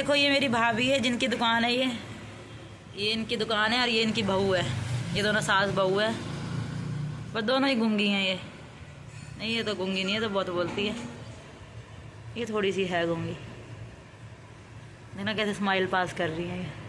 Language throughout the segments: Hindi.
देखो ये मेरी भाभी है जिनकी दुकान है, ये इनकी दुकान है और ये इनकी बहू है। ये दोनों सास बहू है, पर दोनों ही गूंगी हैं। ये नहीं, ये तो गूंगी नहीं है, तो बहुत बोलती है। ये थोड़ी सी है गूंगी। देखना कैसे स्माइल पास कर रही है ये।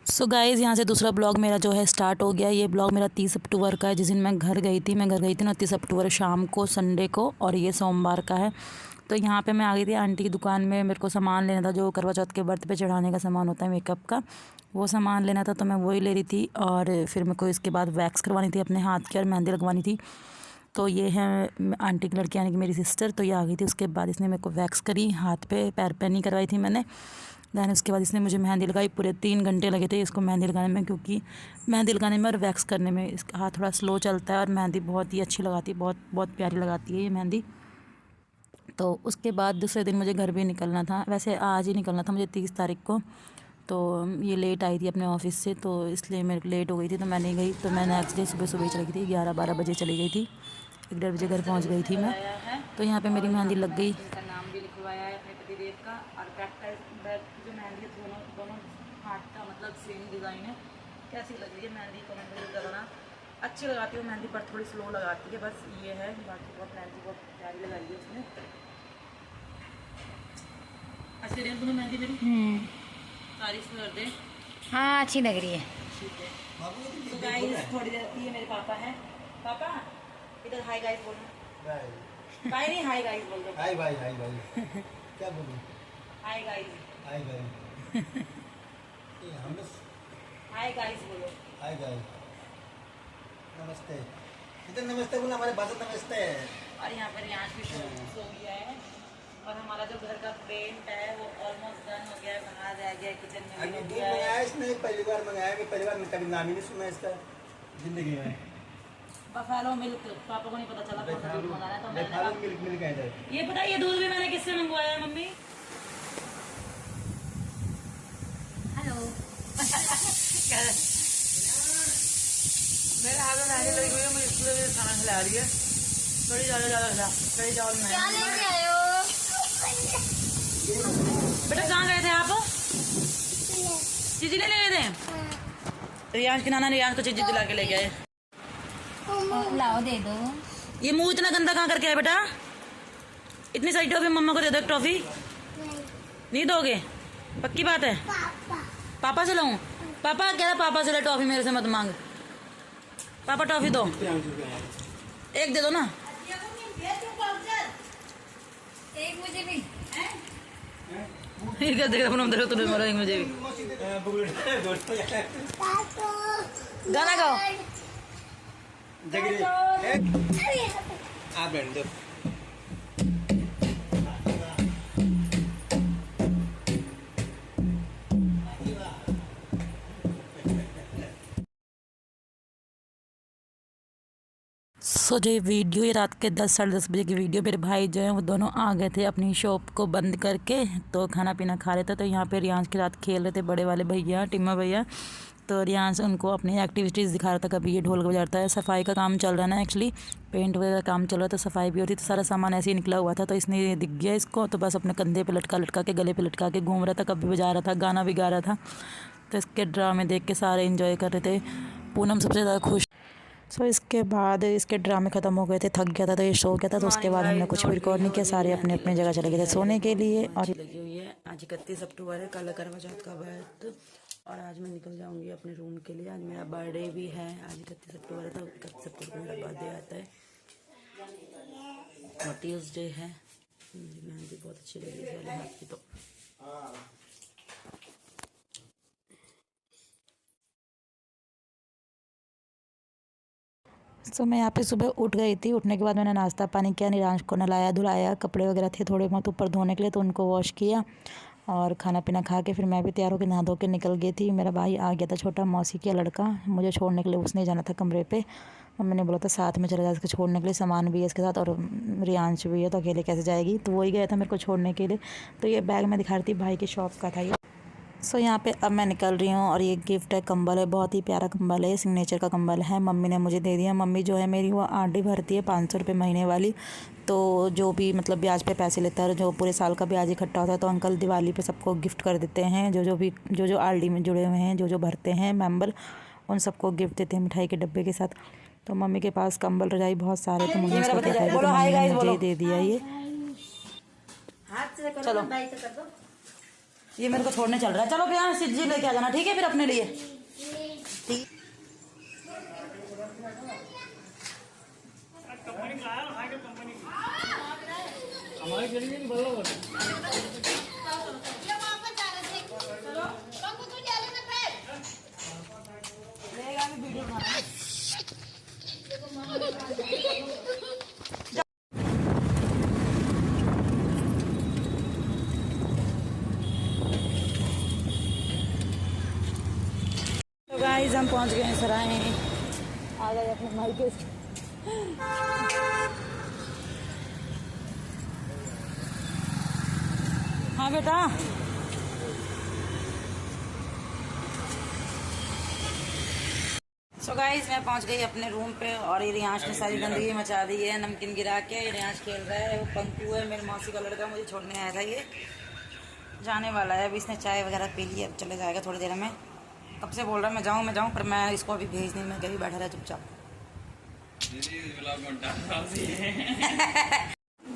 सो गाइज़, यहाँ से दूसरा ब्लॉग मेरा जो है स्टार्ट हो गया। ये ब्लॉग मेरा 30 अक्टूबर का है, जिस दिन मैं घर गई थी। मैं घर गई थी 29 अक्टूबर शाम को, संडे को, और ये सोमवार का है। तो यहाँ पे मैं आ गई थी आंटी की दुकान में। मेरे को सामान लेना था, जो करवा चौथ के व्रत पे चढ़ाने का सामान होता है मेकअप का, वो सामान लेना था। तो मैं वही ले रही थी। और फिर मेरे को इसके बाद वैक्स करवानी थी अपने हाथ की और मेहंदी लगवानी थी। तो ये है आंटी की लड़की, यानी कि मेरी सिस्टर। तो ये आ गई थी। उसके बाद इसने मेरे को वैक्स करी हाथ पे, पैर पे नहीं करवाई थी मैंने। दैन उसके बाद इसने मुझे मेहंदी लगाई। पूरे 3 घंटे लगे थे इसको मेहंदी लगाने में, क्योंकि मेहंदी लगाने में और वैक्स करने में इसका हाथ थोड़ा स्लो चलता है। और मेहंदी बहुत ही अच्छी लगाती है, बहुत बहुत प्यारी लगाती है ये मेहंदी। तो उसके बाद दूसरे दिन मुझे घर भी निकलना था। वैसे आज ही निकलना था मुझे 30 तारीख को। तो ये लेट आई थी अपने ऑफिस से, तो इसलिए मेरे लेट हो गई थी, तो मैं नहीं गई। तो मैं नेक्स्ट डे सुबह सुबह चली गई थी, 11-12 बजे चली गई थी। 1-1:30 बजे घर पहुंच गई थी मैं। तो यहाँ पे मेरी मेहंदी लग गई। नाम भी लिखवाया है अपने पतिदेव का। और बैक जो मेहंदी दोनों दोनों हाथ का मतलब सेम डिज़ाइन है। कैसी लग रही है मेहंदी, कमेंट में करना। अच्छी लगाती हूँ मेहंदी, पर थोड़ी स्लो लगाती है, बस ये है। बाकी बहुत मेहंदी बहुत प्यारी लगाई है उसने। अच्छी लग रही है तुम्हें मेहंदी मेरी? तारीफ कर दे। हाँ, अच्छी लग रही है। ठीक है। तो गाइस थोड़ी देर, ये मेरे पापा हैं। पापा इधर हाय गाइस बोलना। बाय नहीं, हाय गाइस बोल दो। हाय भाई, हाय भाई। क्या बोलूं? Hi guys. Hi guys. ये हम लोग हाय गाइस बोलो। Hi guys. नमस्ते। इधर नमस्ते बोला, हमारे भाषा नमस्ते है। और यहाँ पर यहाँ भी सो गया है। और हमारा जो घर का पेंट है वो ऑलमोस्ट डन हो गया है। बाहर रह गया, किचन में भी अभी हो दूध गया है। मंगाया इसने, पहली बार मंगाया। मैं पहली बार कभी नाम ही नहीं सुना इसका जिंदगी में। बफेलो मिल्क, पापा को नहीं पता चला कौन सा दूध मंगाना है, तो बफेलो मैंने मिल्क मिल गया इधर। ये पता है ये दूध भी मैंने किससे मंगवाया है मम्मी? हेलो। मेरे हाथ में मेहंदी लगी हुई है, मुझे इसलिए खाना खिला रही है। कड़ी ज़्यादा खिला, कड़ी चावल में। क्या लेके आए हो? बेटा कहाँ गए थे आप? चीज़ी ले गए थे? रियांश के नाना रियांश को चीज़ी दिला के ले गए। लाओ, दे दो। ये मुंह इतना गंदा कहाँ करके है बेटा? इतनी सारी टॉफी मम्मा को दे दो। एक टॉफी नहीं दोगे? पक्की बात है? पापा से लाऊं? पापा कह रहा पापा से ले टॉफी, मेरे से मत मांग। पापा टॉफी दो, एक दे दो ना। एक मुझे भी। ये क्या देख रहा हूँ तूने मारा मुझे भी। गाना गाओ। आप बैठ दो। सो जो ये वीडियो, ये रात के 10-10:30 बजे की वीडियो। मेरे भाई जो हैं वो दोनों आ गए थे अपनी शॉप को बंद करके, तो खाना पीना खा रहे थे। तो यहाँ पे रियांश के साथ खेल रहे थे बड़े वाले भैया, टिम्मा भैया। तो रियांश उनको अपनी एक्टिविटीज़ दिखा रहा था। कभी ये ढोल बजाता है। सफाई का काम चल रहा है ना, एक्चुअली पेंट वगैरह का काम चल रहा था, सफाई भी होती, तो सारा सामान ऐसे ही निकला हुआ था। तो इसने ये दिख गया इसको, तो बस अपने कंधे पे लटका लटका के, गले पे लटका के घूम रहा था। कभी बजा रहा था, गाना भी गा रहा था। तो इसके ड्रामे देख के सारे इंजॉय कर रहे थे। पूनम सबसे ज़्यादा खुश। सो इसके बाद इसके ड्रामे ख़त्म हो गए थे, थक गया था, तो ये सो गया था। तो उसके बाद हमने कुछ भी रिकॉर्ड नहीं किया, सारे अपने अपने जगह चले गए थे सोने के लिए। और लगी हुई है। आज 31 अक्टूबर है, कल करवा चौथ का व्रत। और आज मैं निकल जाऊंगी अपने रूम के लिए। आज मेरा बर्थडे भी है, आज 31 अक्टूबर है, तो 31 अक्टूबर को मेरा बर्थडे आता है और ट्यूसडे है। मेहंदी बहुत अच्छी लगी इस वाले हाथ की। तो सो मैं यहाँ पे सुबह उठ गई थी। उठने के बाद मैंने नाश्ता पानी किया, निरांश को नहलाया धुलाया, कपड़े वगैरह थे थोड़े बहुत ऊपर धोने के लिए, तो उनको वॉश किया। और खाना पीना खा के फिर मैं भी तैयार होकर नहा धो के निकल गई थी। मेरा भाई आ गया था, छोटा मौसी का लड़का, मुझे छोड़ने के लिए। उसने जाना था कमरे पे। मम्मी ने बोला था साथ में चला जा इसको छोड़ने के लिए, सामान भी है इसके साथ और रियांश भी है, तो अकेले कैसे जाएगी। तो वही गया था मेरे को छोड़ने के लिए। तो ये बैग मैं दिखा रही थी, भाई की शॉप का था ये। सो यहाँ पे अब मैं निकल रही हूँ और ये गिफ्ट है, कंबल है, बहुत ही प्यारा कंबल है, सिग्नेचर का कंबल है, मम्मी ने मुझे दे दिया। मम्मी जो है मेरी वो आरडी भरती है 500 रुपये महीने वाली। तो जो भी मतलब ब्याज पे पैसे लेता है, जो पूरे साल का ब्याज इकट्ठा होता है, तो अंकल दिवाली पे सबको गिफ्ट कर देते हैं। जो आरडी में जुड़े हुए हैं, जो भरते हैं मेंबर, उन सबको गिफ्ट देते हैं मिठाई के डब्बे के साथ। तो मम्मी के पास कंबल रजाई बहुत सारे, तो मुझे इसको दिखाई, तो मम्मी ने मुझे दे दिया ये। चलो ये मेरे को छोड़ने चल रहा है। चलो भैया सिज्जी लेके आ जाना, ठीक है फिर अपने लिए। ठीक। तो गाइस हम पहुंच गए हैं सराय। आ गए अपने भाई के। हाँ बेटा। सो गाइस मैं पहुंच गई अपने रूम पे और ये रियांश ने सारी गंदगी मचा दी है, नमकीन गिरा के। रियांश खेल रहा है, वो पंकु है मेरी मौसी का लड़का, मुझे छोड़ने आया था। ये जाने वाला है, अभी इसने चाय वगैरह पी ली, अब चले जाएगा थोड़ी देर में। कब से बोल रहा है मैं जाऊँ, पर मैं इसको अभी भेज नहीं, मैं कहीं बैठा रहा चुपचाप।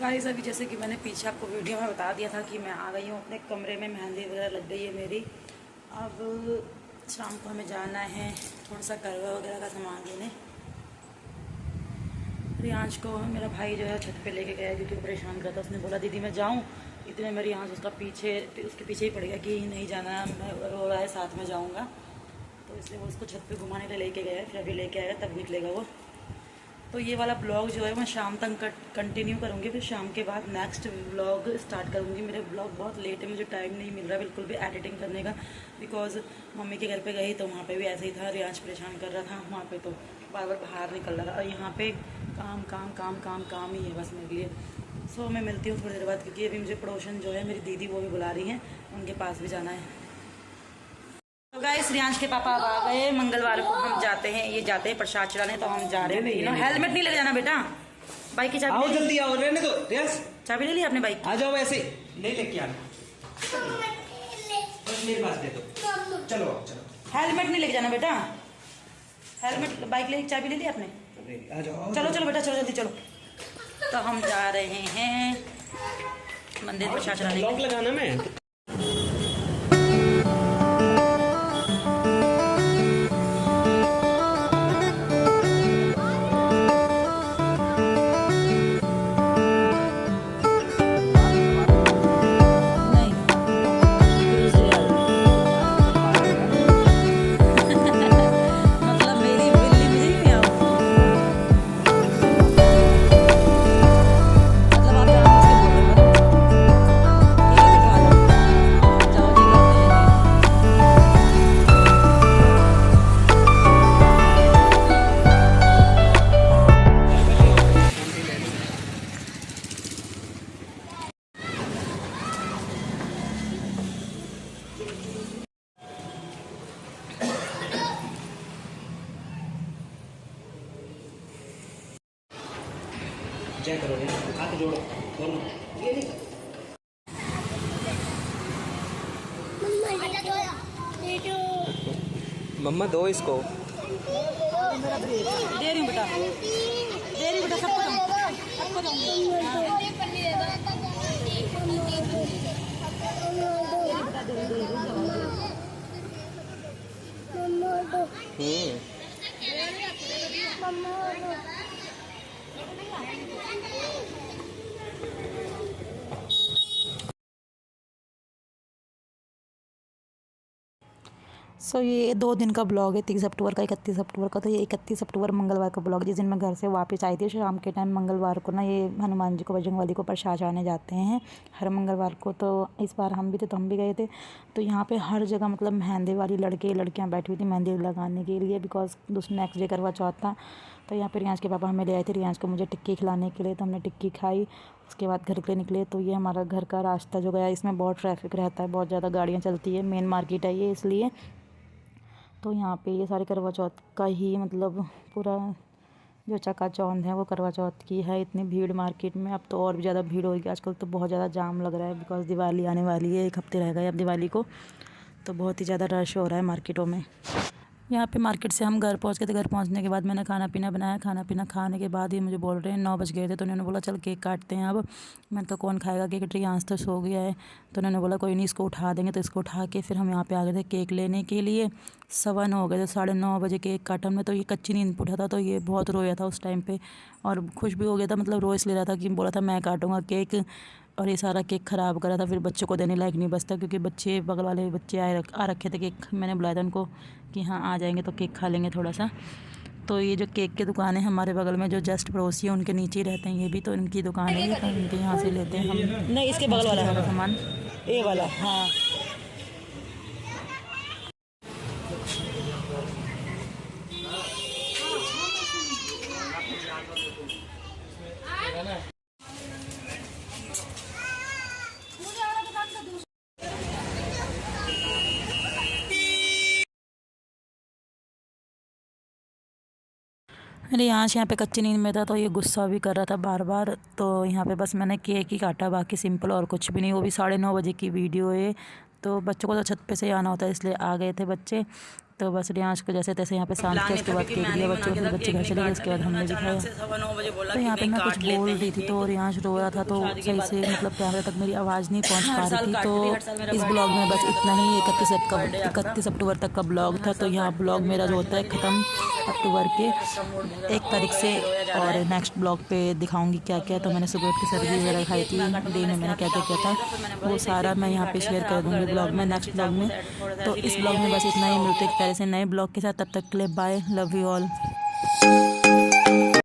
गाइस अभी जैसे कि मैंने पीछे आपको वीडियो में बता दिया था कि मैं आ गई हूँ अपने कमरे में, मेहंदी वगैरह लग गई है मेरी। अब शाम को हमें जाना है थोड़ा सा करवा वगैरह का सामान लेने। रियांश को मेरा भाई जो है छत पे लेके गया क्योंकि परेशान करता। उसने बोला दीदी मैं जाऊँ, इतने में रियांश उसके पीछे ही पड़ गया कि नहीं जाना, मैं रो रहा है साथ में जाऊँगा। तो इसलिए वो उसको छत पे घुमाने के लिए लेके गया, फिर अभी लेके आएगा तब निकलेगा वो। तो ये वाला ब्लॉग जो है मैं शाम तक कंटिन्यू करूँगी, फिर शाम के बाद नेक्स्ट ब्लॉग स्टार्ट करूँगी। मेरे ब्लॉग बहुत लेट है, मुझे टाइम नहीं मिल रहा बिल्कुल भी एडिटिंग करने का, बिकॉज मम्मी के घर पे गई तो वहाँ पे भी ऐसे ही था, रियांश परेशान कर रहा था वहाँ पे, तो बार बार बाहर निकल रहा था। और यहाँ पे काम काम काम काम काम ही है बस मेरे लिए। सो मैं मिलती हूँ थोड़ी देर बाद, क्योंकि अभी मुझे पड़ोसन जो है मेरी दीदी वो भी बुला रही हैं, उनके पास भी जाना है। तो गाइस रियांश के पापा अब आ गए। मंगलवार को हम जाते हैं, ये जाते हैं प्रसाद चढ़ाने, तो हम जा रहे हैं। हेलमेट नहीं लेके जाना बेटा, बाइक की चाबी आओ जल्दी आओ, रहने दो रियांश। चाबी ले ली आपने बाइक? आ जाओ, ऐसे नहीं लेके आना, बस मेरे पास दे दो। चलो चलो, हेलमेट नहीं लेके जाना बेटा, हेलमेट बाइक ले, चाबी ले ली आपने? आ जाओ। चलो चलो बेटा, चलो जल्दी चलो। तो हम जा रहे हैं मंदिर प्रसाद चढ़ाने। लॉक लगाना मैं। जय करो, हाथ जोड़ो दोनों। ये नहीं मम्मा दो इसको। दे रही हूँ बेटा, दे रही हूँ बेटा, सबको दूँगी। सो ये 2 दिन का ब्लॉग है, 30 अक्टूबर का, 31 अक्टूबर का। तो ये 31 अक्टूबर मंगलवार का ब्लॉग, जिस दिन मैं घर से वापस आई थी शाम के टाइम। मंगलवार को ना ये हनुमान जी को, बजरंगबली को प्रसाद चढ़ाने जाते हैं हर मंगलवार को। तो इस बार हम भी थे तो हम भी गए थे। तो यहाँ पे हर जगह मतलब मेहंदी वाली लड़के लड़कियाँ बैठी हुई थी मेहंदी लगाने के लिए, बिकॉज नेक्स्ट डे करवा चौथ था। तो यहाँ पे रियांश के पापा हमें ले आए थे, रियांश को मुझे टिक्की खिलाने के लिए। तो हमने टिक्की खाई, उसके बाद घर के लिए निकले। तो ये हमारा घर का रास्ता जो गया, इसमें बहुत ट्रैफिक रहता है, बहुत ज़्यादा गाड़ियाँ चलती है, मेन मार्केट है ये इसलिए। तो यहाँ पे ये सारे करवा चौथ का ही मतलब पूरा जो चकाचौंध है वो करवा चौथ की है। इतनी भीड़ मार्केट में, अब तो और भी ज़्यादा भीड़ होगी आजकल, तो बहुत ज़्यादा जाम लग रहा है, बिकॉज दिवाली आने वाली है, 1 हफ्ते रह गए अब दिवाली को। तो बहुत ही ज़्यादा रश हो रहा है मार्केटों में। यहाँ पे मार्केट से हम घर पहुँच गए थे। घर पहुँचने के बाद मैंने खाना पीना बनाया। खाना पीना खाने के बाद ही मुझे बोल रहे हैं 9 बज गए थे। तो उन्होंने बोला चल केक काटते हैं अब। मैंने कहा कौन खाएगा केक, रियांश तो सो गया है। तो उन्होंने बोला कोई नहीं, इसको उठा देंगे। तो इसको उठा के फिर हम यहाँ पे आ गए थे केक लेने के लिए। 9:15 हो गए थे, 9:30 बजे केक काटा हमने। तो ये कच्ची नींद उठा था, तो ये बहुत रोया था उस टाइम पे और खुश भी हो गया था, मतलब रो इसलिए रहा था कि बोला था मैं काटूँगा केक। और ये सारा केक ख़राब करा था, फिर बच्चों को देने लायक नहीं बचता, क्योंकि बच्चे बगल वाले बच्चे आ रखे थे केक। मैंने बुलाया था उनको कि हाँ आ जाएंगे तो केक खा लेंगे थोड़ा सा। तो ये जो केक की दुकान है हमारे बगल में, जो जस्ट पड़ोसी है उनके नीचे ही रहते हैं ये भी, तो इनकी दुकान है ये, तो इनके यहाँ से लेते हैं हम। नहीं, इसके बगल वाला सारा सामान ये वाला। हाँ, अरे यहाँ पे कच्ची नींद में था, तो ये गुस्सा भी कर रहा था बार बार। तो यहाँ पे बस मैंने केक ही काटा, बाकी सिंपल और कुछ भी नहीं। वो भी 9:30 बजे की वीडियो है। तो बच्चों को तो छत पे से ही आना होता है, इसलिए आ गए थे बच्चे। तो बस रियांश को जैसे तैसे यहाँ पे शांत किया, उसके बाद केक दिया बच्चों को, फिर बच्चे घर चले गए। उसके बाद हमने भी खाया। तो यहाँ पे मैं कुछ बोल रही थी तो रियांश रो रहा था, तो सही से मतलब कैमरे तक मेरी आवाज़ नहीं पहुँच पा रही थी। तो इस ब्लॉग में बस इतना ही। 31 अक्टूबर तक का ब्लॉग था। तो यहाँ ब्लॉग मेरा जो होता है ख़त्म अक्टूबर के 1 तारीख से। और नेक्स्ट ब्लॉग पे दिखाऊंगी क्या क्या। तो मैंने सुबह उठ के सब्ज़ी वगैरह खाई थी, डे में मैंने क्या क्या किया था वो सारा मैं यहाँ पे शेयर कर दूँगी ब्लॉग में, नेक्स्ट ब्लॉग में। तो इस ब्लॉग में बस इतना ही। मिलते हैं एक प्यारे से नए ब्लॉग के साथ, तब तक के लिए बाय, लव यू ऑल।